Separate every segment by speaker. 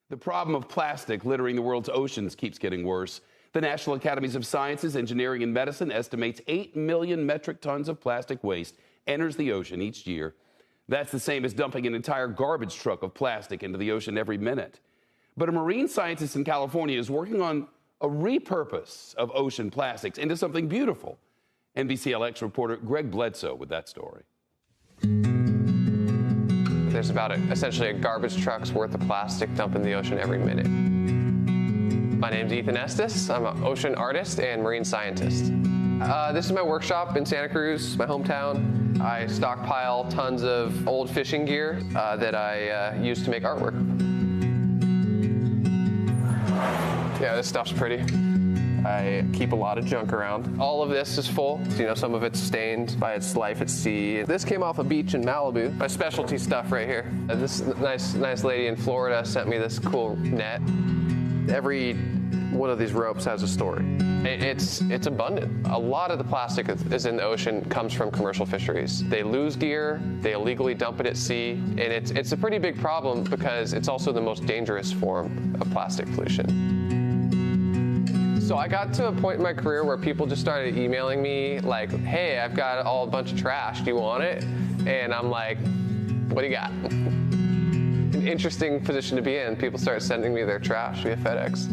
Speaker 1: The problem of plastic littering the world's oceans keeps getting worse. The National Academies of Sciences, Engineering, and Medicine estimates 8 million metric tons of plastic waste enters the ocean each year. That's the same as dumping an entire garbage truck of plastic into the ocean every minute. But a marine scientist in California is working on a repurpose of ocean plastics into something beautiful. NBCLX reporter Greg Bledsoe with that story.
Speaker 2: There's about essentially a garbage truck's worth of plastic dumped in the ocean every minute. My name's Ethan Estes. I'm an ocean artist and marine scientist. This is my workshop in Santa Cruz, my hometown. I stockpile tons of old fishing gear that I use to make artwork. Yeah, this stuff's pretty. I keep a lot of junk around. All of this is full. Some of it's stained by its life at sea. This came off a beach in Malibu. My specialty stuff right here. This nice lady in Florida sent me this cool net. Every one of these ropes has a story. It's abundant. A lot of the plastic is in the ocean comes from commercial fisheries. They lose gear, they illegally dump it at sea, and it's a pretty big problem because it's also the most dangerous form of plastic pollution. So I got to a point in my career where people just started emailing me like, hey, I've got a bunch of trash, do you want it? And I'm like, what do you got? An interesting position to be in. People start sending me their trash via FedEx.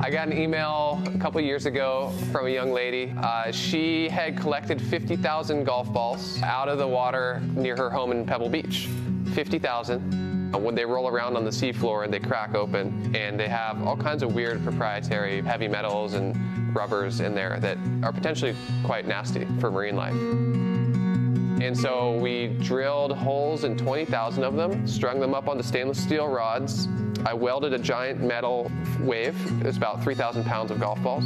Speaker 2: I got an email a couple years ago from a young lady. She had collected 50,000 golf balls out of the water near her home in Pebble Beach. 50,000. When they roll around on the seafloor and they crack open, and they have all kinds of weird proprietary heavy metals and rubbers in there that are potentially quite nasty for marine life. And so we drilled holes in 20,000 of them, strung them up onto stainless steel rods. I welded a giant metal wave. It was about 3,000 pounds of golf balls.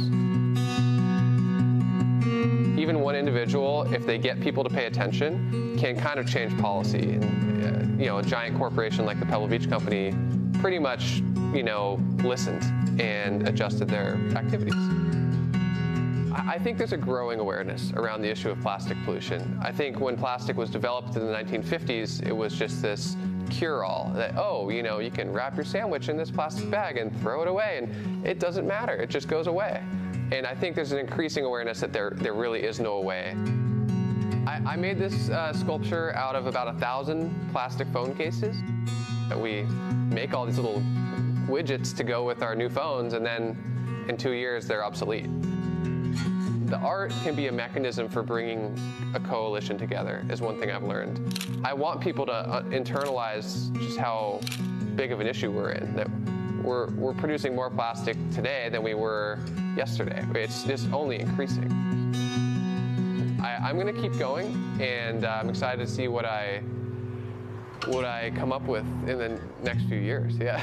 Speaker 2: Even one individual, if they get people to pay attention, can kind of change policy. And, a giant corporation like the Pebble Beach Company pretty much, listened and adjusted their activities. I think there's a growing awareness around the issue of plastic pollution. I think when plastic was developed in the 1950s, it was just this cure-all that, you can wrap your sandwich in this plastic bag and throw it away, and it doesn't matter. It just goes away. And I think there's an increasing awareness that there really is no way. I made this sculpture out of about 1,000 plastic phone cases. We make all these little widgets to go with our new phones, and then in 2 years, they're obsolete. The art can be a mechanism for bringing a coalition together, is one thing I've learned. I want people to internalize just how big of an issue we're in, that we're producing more plastic today than we were yesterday. It's just only increasing. I'm going to keep going, and I'm excited to see what I come up with in the next few years. Yeah.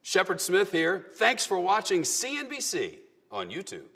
Speaker 1: Shepard Smith here. Thanks for watching CNBC on YouTube.